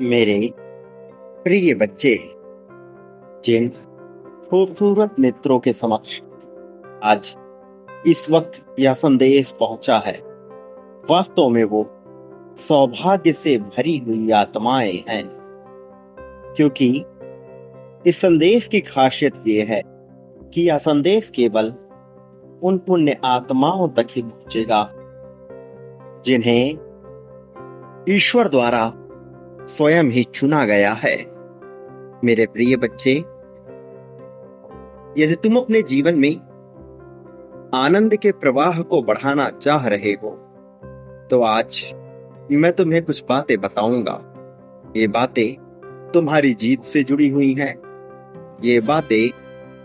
मेरे प्रिय बच्चे, जिन खूबसूरत नेत्रों के समक्ष आज इस वक्त यह संदेश पहुंचा है, वास्तव में वो सौभाग्य से भरी हुई आत्माएं हैं। क्योंकि इस संदेश की खासियत ये है कि यह संदेश केवल उन पुण्य आत्माओं तक ही पहुंचेगा जिन्हें ईश्वर द्वारा स्वयं ही चुना गया है। मेरे प्रिय बच्चे, यदि तुम अपने जीवन में आनंद के प्रवाह को बढ़ाना चाह रहे हो, तो आज मैं तुम्हें कुछ बातें बताऊंगा। ये बातें तुम्हारी जीत से जुड़ी हुई हैं। ये बातें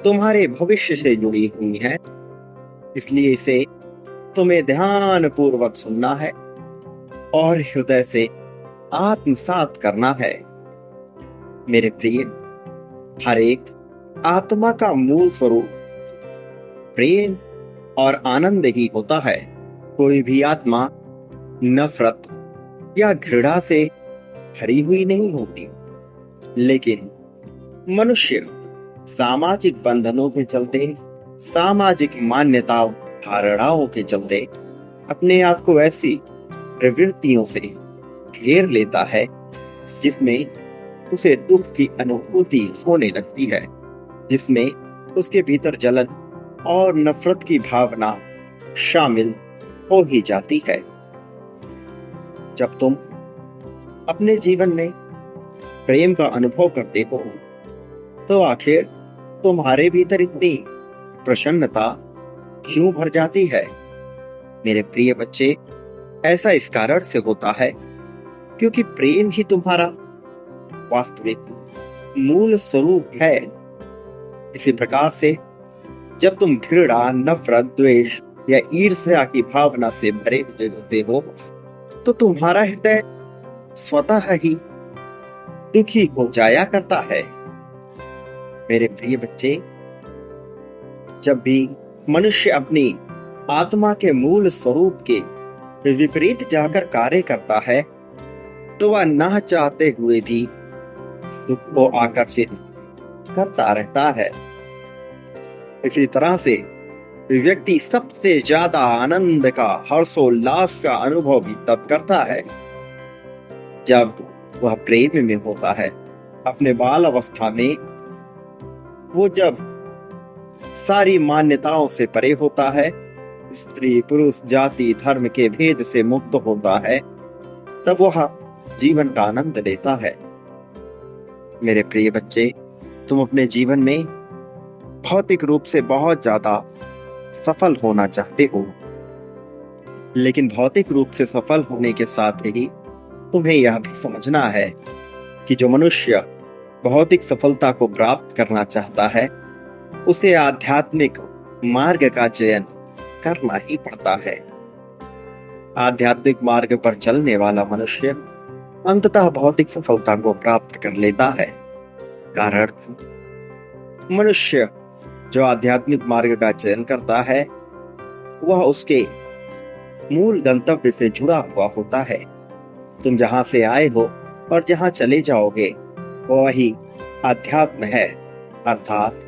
तुम्हारे भविष्य से जुड़ी हुई हैं। इसलिए इसे तुम्हें ध्यान पूर्वक सुनना है और हृदय से आत्मसात करना है। मेरे प्रिय, हर एक आत्मा का मूल स्वरूप प्रेम और आनंद ही होता है। कोई भी आत्मा नफरत या घृणा से भरी हुई नहीं होती, लेकिन मनुष्य सामाजिक बंधनों के चलते, सामाजिक मान्यताओं, धारणाओं के चलते अपने आप को ऐसी प्रवृत्तियों से घेर लेता है जिसमें उसे दुख की अनुभूति होने लगती है, जिसमें उसके भीतर जलन और नफरत की भावना शामिल हो ही जाती है। जब तुम अपने जीवन में प्रेम का अनुभव करते हो, तो आखिर तुम्हारे भीतर इतनी प्रसन्नता क्यों भर जाती है? मेरे प्रिय बच्चे, ऐसा इस कारण से होता है क्योंकि प्रेम ही तुम्हारा वास्तविक मूल स्वरूप है। इसी प्रकार से जब तुम घृणा, नफरत, द्वेष या ईर्ष्या की भावना से भरे हुए होते हो, तो तुम्हारा हृदय स्वतः ही दुखी हो जाया करता है। मेरे प्रिय बच्चे, जब भी मनुष्य अपनी आत्मा के मूल स्वरूप के विपरीत जाकर कार्य करता है, तो वह ना चाहते हुए भी दुख को आकर्षित करता रहता है। इसी तरह से व्यक्ति सबसे ज्यादा आनंद का, हर्षोल्लास का अनुभव भी तब करता है जब वह प्रेम में होता है। अपने बाल अवस्था में वो जब सारी मान्यताओं से परे होता है, स्त्री पुरुष जाति धर्म के भेद से मुक्त होता है, तब वह जीवन का आनंद लेता है। मेरे प्रिय बच्चे, तुम अपने जीवन में भौतिक रूप से बहुत ज्यादा सफल होना चाहते हो, लेकिन भौतिक रूप से सफल होने के साथ ही तुम्हें यह भी समझना है कि जो मनुष्य भौतिक सफलता को प्राप्त करना चाहता है, उसे आध्यात्मिक मार्ग का चयन करना ही पड़ता है। आध्यात्मिक मार्ग पर चलने वाला मनुष्य अंततः भौतिक सफलता को प्राप्त कर लेता है। कारण मनुष्य जो आध्यात्मिक मार्ग का चयन करता है, वह उसके मूल गंतव्य से जुड़ा हुआ होता है। तुम जहां से आए हो और जहां चले जाओगे, वही अध्यात्म है, अर्थात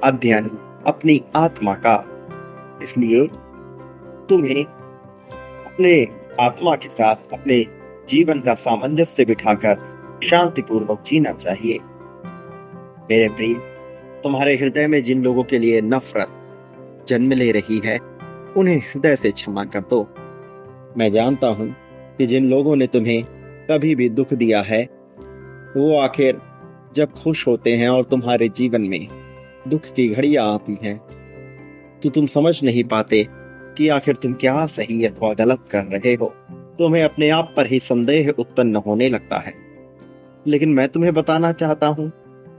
अध्ययन अपनी आत्मा का। इसलिए तुम्हें अपने आत्मा के साथ अपने जीवन का सामंजस्य बिठाकर शांतिपूर्वक जीना चाहिए। मेरे प्रिय, तुम्हारे हृदय में जिन लोगों के लिए नफरत जन्म ले रही है, उन्हें हृदय से क्षमा कर दो। मैं जानता हूं कि जिन लोगों ने तुम्हें कभी भी दुख दिया है, वो आखिर जब खुश होते हैं और तुम्हारे जीवन में दुख की घड़ियां आती हैं, तो तुम समझ नहीं पाते कि आखिर तुम क्या सही अथवा गलत कर रहे हो। तुम्हें अपने आप पर ही संदेह उत्पन्न होने लगता है। लेकिन मैं तुम्हें बताना चाहता हूं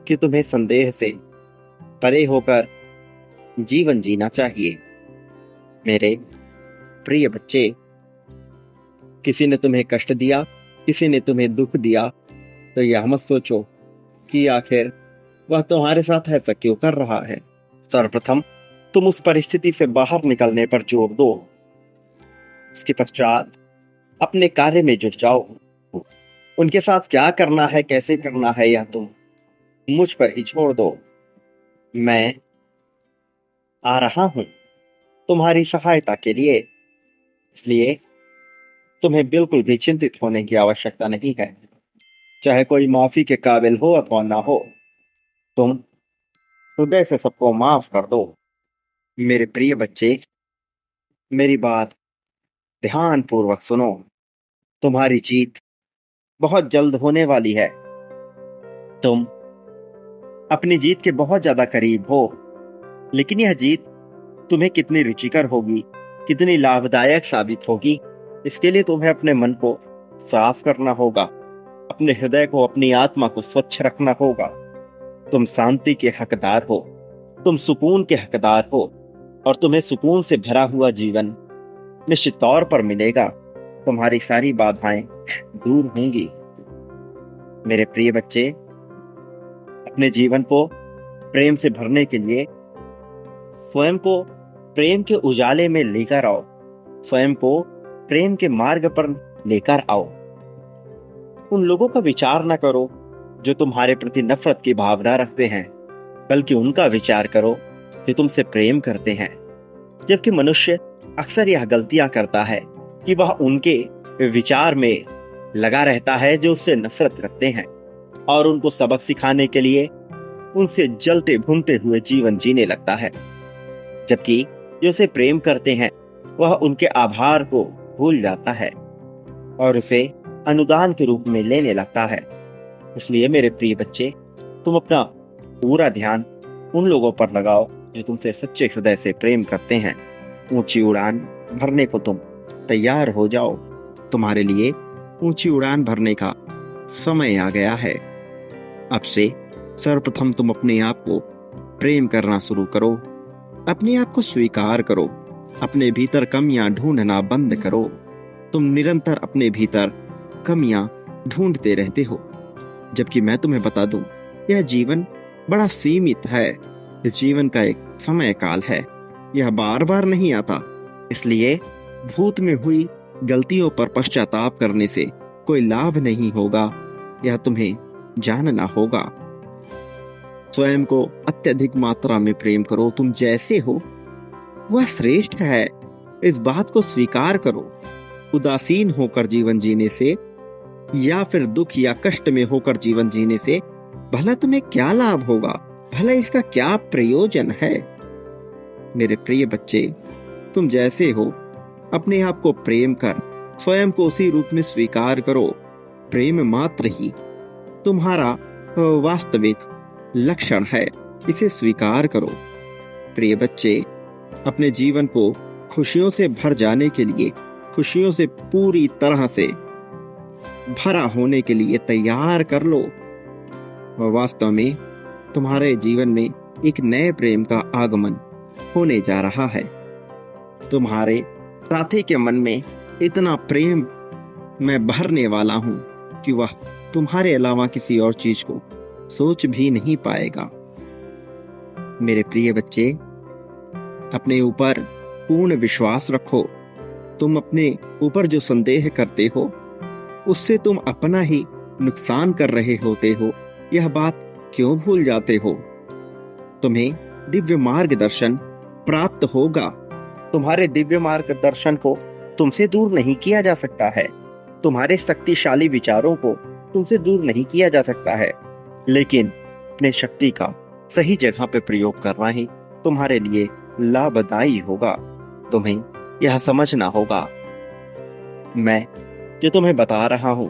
कि तुम्हें संदेह से परे होकर जीवन जीना चाहिए। मेरे प्रिय बच्चे, किसी ने तुम्हें कष्ट दिया, किसी ने तुम्हें दुख दिया, तो यह मत सोचो कि आखिर वह तुम्हारे साथ ऐसा क्यों कर रहा है। सर्वप्रथम तुम उस परिस्थिति से बाहर निकलने पर जोर दो। उसके पश्चात अपने कार्य में जुट जाओ। उनके साथ क्या करना है, कैसे करना है, यह तुम मुझ पर ही छोड़ दो। मैं आ रहा हूं तुम्हारी सहायता के लिए, इसलिए तुम्हें बिल्कुल भी चिंतित होने की आवश्यकता नहीं है। चाहे कोई माफी के काबिल हो अथवा ना हो, तुम हृदय से सबको माफ कर दो। मेरे प्रिय बच्चे, मेरी बात ध्यान पूर्वक सुनो। तुम्हारी जीत बहुत जल्द होने वाली है। तुम अपनी जीत के बहुत ज्यादा करीब हो, लेकिन यह जीत तुम्हें कितनी रुचिकर होगी, कितनी लाभदायक साबित होगी, इसके लिए तुम्हें अपने मन को साफ करना होगा, अपने हृदय को, अपनी आत्मा को स्वच्छ रखना होगा। तुम शांति के हकदार हो, तुम सुकून के हकदार हो, और तुम्हें सुकून से भरा हुआ जीवन निश्चित तौर पर मिलेगा। तुम्हारी सारी बाधाएं दूर होंगी। मेरे प्रिय बच्चे, अपने जीवन को प्रेम से भरने के लिए स्वयं को प्रेम के उजाले में लेकर आओ, स्वयं को प्रेम के मार्ग पर लेकर आओ। उन लोगों का विचार न करो जो तुम्हारे प्रति नफरत की भावना रखते हैं, बल्कि उनका विचार करो जो तुमसे प्रेम करते हैं। जबकि मनुष्य अक्सर यह गलतियां करता है कि वह उनके विचार में लगा रहता है जो उससे नफरत रखते हैं, और उनको सबक सिखाने के लिए उनसे जलते भुनते हुए जीवन जीने लगता है। जबकि जो उसे प्रेम करते हैं वह उनके आभार को भूल जाता है और उसे अनुदान के रूप में लेने लगता है। इसलिए मेरे प्रिय बच्चे, तुम अपना पूरा ध्यान उन लोगों पर लगाओ जो तुमसे सच्चे हृदय से प्रेम करते हैं। ऊंची उड़ान भरने को तुम तैयार हो जाओ। तुम्हारे लिए ऊंची उड़ान भरने का समय आ गया है। अब से सर्वप्रथम तुम अपने आप को प्रेम करना शुरू करो, अपने आप को स्वीकार करो, अपने भीतर कमियां ढूंढना बंद करो। तुम निरंतर अपने भीतर कमियां ढूंढते रहते हो, जबकि मैं तुम्हें बता दूं, यह जीवन बड़ा सीमित है। इस जीवन का एक समय काल है, यह बार बार नहीं आता। इसलिए भूत में हुई गलतियों पर पश्चाताप करने से कोई लाभ नहीं होगा, यह तुम्हें जानना होगा। स्वयं को अत्यधिक मात्रा में प्रेम करो। तुम जैसे हो वह श्रेष्ठ है, इस बात को स्वीकार करो। उदासीन होकर जीवन जीने से या फिर दुख या कष्ट में होकर जीवन जीने से भला तुम्हें क्या लाभ होगा, भला इसका क्या प्रयोजन है। मेरे प्रिय बच्चे, तुम जैसे हो अपने आप को प्रेम कर स्वयं को उसी रूप में स्वीकार करो। प्रेम मात्र ही तुम्हारा वास्तविक लक्षण है, इसे स्वीकार करो। प्रिय बच्चे, अपने जीवन को खुशियों से भर जाने के लिए, खुशियों से पूरी तरह से भरा होने के लिए तैयार कर लो। वास्तव में तुम्हारे जीवन में एक नए प्रेम का आगमन होने जा रहा है। तुम्हारे साथी के मन में इतना प्रेम मैं भरने वाला हूं कि वह तुम्हारे अलावा किसी और चीज को सोच भी नहीं पाएगा। मेरे प्रिय बच्चे, अपने ऊपर पूर्ण विश्वास रखो। तुम अपने ऊपर जो संदेह करते हो उससे तुम अपना ही नुकसान कर रहे होते हो, यह बात क्यों भूल जाते हो। तुम्हें दिव्य मार्गदर्शन प्राप्त होगा। तुम्हारे दिव्य मार्गदर्शन को तुमसे दूर नहीं किया जा सकता है, तुम्हारे शक्तिशाली विचारों को तुमसे दूर नहीं किया जा सकता है, लेकिन अपने शक्ति का सही जगह पे प्रयोग करना ही तुम्हारे लिए लाभदायी होगा। तुम्हें यह समझना होगा, मैं जो तुम्हें बता रहा हूं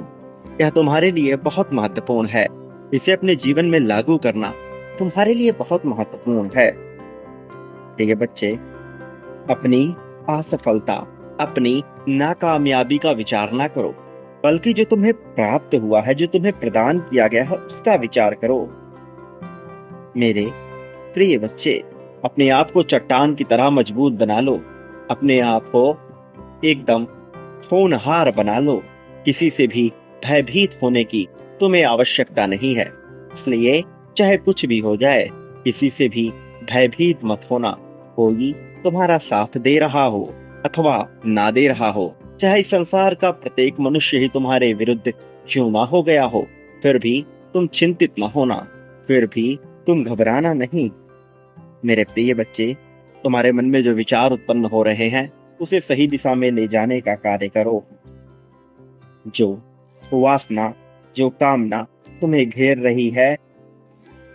यह तुम्हारे लिए बहुत महत्वपूर्ण है। इसे अपने जीवन में लागू करना तुम्हारे लिए बहुत महत्वपूर्ण है। प्रिय बच्चे, अपनी असफलता, अपनी नाकामयाबी का विचार ना करो, बल्कि जो तुम्हें प्राप्त हुआ है, जो तुम्हें प्रदान किया गया है, उसका विचार करो। मेरे प्रिय बच्चे, अपने आप को चट्टान की तरह मजबूत बना लो, अपने आप को एकदम होनहार बना लो। किसी से भी भयभीत होने की तुम्हें आवश्यकता नहीं है। इसलिए चाहे कुछ भी हो जाए, किसी से भी भयभीत मत होना। कोई तुम्हारा साथ दे रहा हो अथवा ना दे रहा हो, चाहे इस संसार का प्रत्येक मनुष्य ही तुम्हारे विरुद्ध क्यों ना हो गया हो, फिर भी तुम चिंतित न होना, फिर भी तुम घबराना नहीं। मेरे प्रिय बच्चे, तुम्हारे मन में जो विचार उत्पन्न हो रहे हैं, उसे सही दिशा में ले जाने का कार्य करो। जो वासना, जो कामना तुम्हें घेर रही है,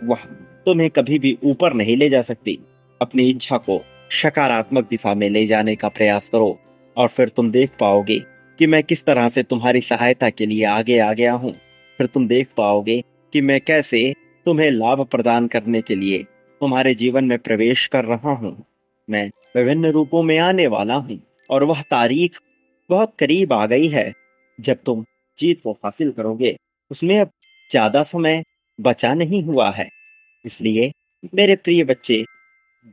वह तुम्हें कभी भी ऊपर नहीं ले जा सकती। अपनी इच्छा को सकारात्मक दिशा में ले जाने का प्रयास करो और फिर तुम देख पाओगे कि मैं किस तरह से तुम्हारी सहायता के लिए आगे आ गया हूँ। फिर तुम देख पाओगे कि मैं कैसे तुम्हें लाभ प्रदान करने के लिए तुम्हारे जीवन में प्रवेश कर रहा हूँ। मैं विभिन्न रूपों में आने वाला हूँ और वह तारीख बहुत करीब आ गई है जब तुम जीत को हासिल करोगे। उसमें अब ज्यादा समय बचा नहीं हुआ है। इसलिए मेरे प्रिय बच्चे,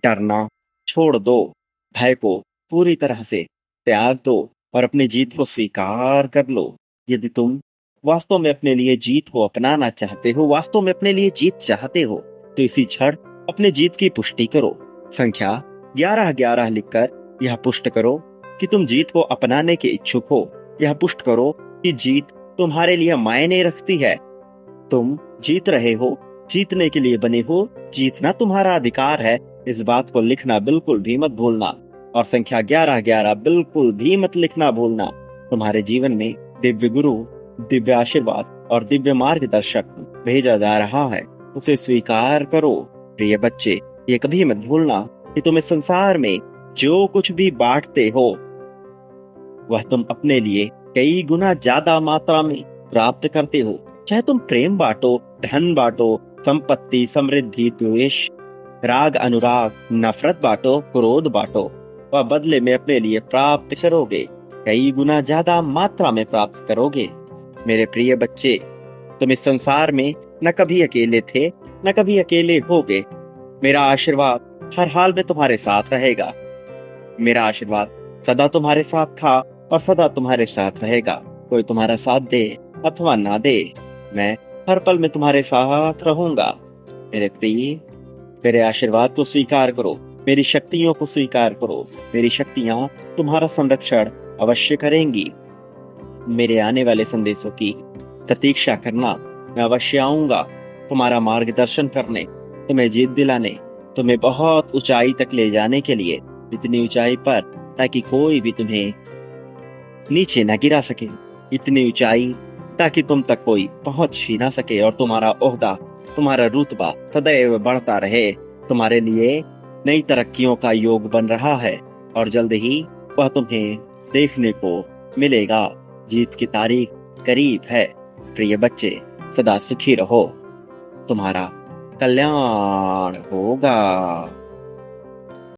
डरना छोड़ दो, भय को पूरी तरह से त्याग दो और अपनी जीत को स्वीकार कर लो। यदि तुम वास्तव में अपने लिए जीत को अपनाना चाहते हो, वास्तव में अपने लिए जीत चाहते हो, तो इसी क्षण अपने जीत की पुष्टि करो। संख्या 1111 लिखकर यह पुष्ट करो कि तुम जीत को अपनाने के इच्छुक हो। यह पुष्ट करो कि जीत तुम्हारे लिए मायने रखती है। तुम जीत रहे हो, जीतने के लिए बने हो, जीतना तुम्हारा अधिकार है। इस बात को लिखना बिल्कुल भी मत भूलना। और संख्या 1111 बिल्कुल भी मत लिखना भूलना। तुम्हारे जीवन में दिव्य गुरु, दिव्य आशीर्वाद और दिव्य मार्गदर्शक भेजा जा रहा है, उसे स्वीकार करो। प्रिय बच्चे, ये कभी मत भूलना कि तुम इस संसार में जो कुछ भी बांटते हो, वह तुम अपने लिए कई गुना ज्यादा मात्रा में प्राप्त करते हो। चाहे तुम प्रेम बांटो, धन बांटो, संपत्ति, समृद्धि, द्वेष, राग, अनुराग, नफरत बांटो, क्रोध बांटो, वह बदले में अपने लिए प्राप्त करोगे। कई गुना ज्यादा मात्रा में प्राप्त करोगे। मेरे प्रिय बच्चे, तुम इस संसार में न कभी अकेले थे, न कभी अकेले होगे। मेरा आशीर्वाद हर हाल में तुम्हारे साथ रहेगा। मेरा आशीर्वाद सदा तुम्हारे साथ था और सदा तुम्हारे साथ रहेगा। कोई तुम्हारा साथ दे अथवा ना दे, मैं हर पल में तुम्हारे साथ रहूंगा। मेरे प्रिय, मेरे आशीर्वाद को स्वीकार करो, मेरी शक्तियों को स्वीकार करो। मेरी शक्तियां तुम्हारा संरक्षण अवश्य करेंगी। मेरे आने वाले संदेशों की प्रतीक्षा करना। मैं अवश्य आऊंगा तुम्हारा मार्गदर्शन करने, तुम्हें जीत दिलाने, तुम्हें बहुत ऊंचाई तक ले जाने के लिए। इतनी ऊंचाई पर ताकि कोई भी तुम्हें नीचे न गिरा सके। इतनी ऊंचाई ताकि तुम तक कोई पहुंच ही ना सके और तुम्हारा ओहदा, तुम्हारा रुतबा सदैव बढ़ता रहे। तुम्हारे लिए नई तरक्कियों का योग बन रहा है और जल्द ही वह तुम्हें देखने को मिलेगा। जीत की तारीख करीब है। प्रिय बच्चे, सदा सुखी रहो, तुम्हारा कल्याण होगा।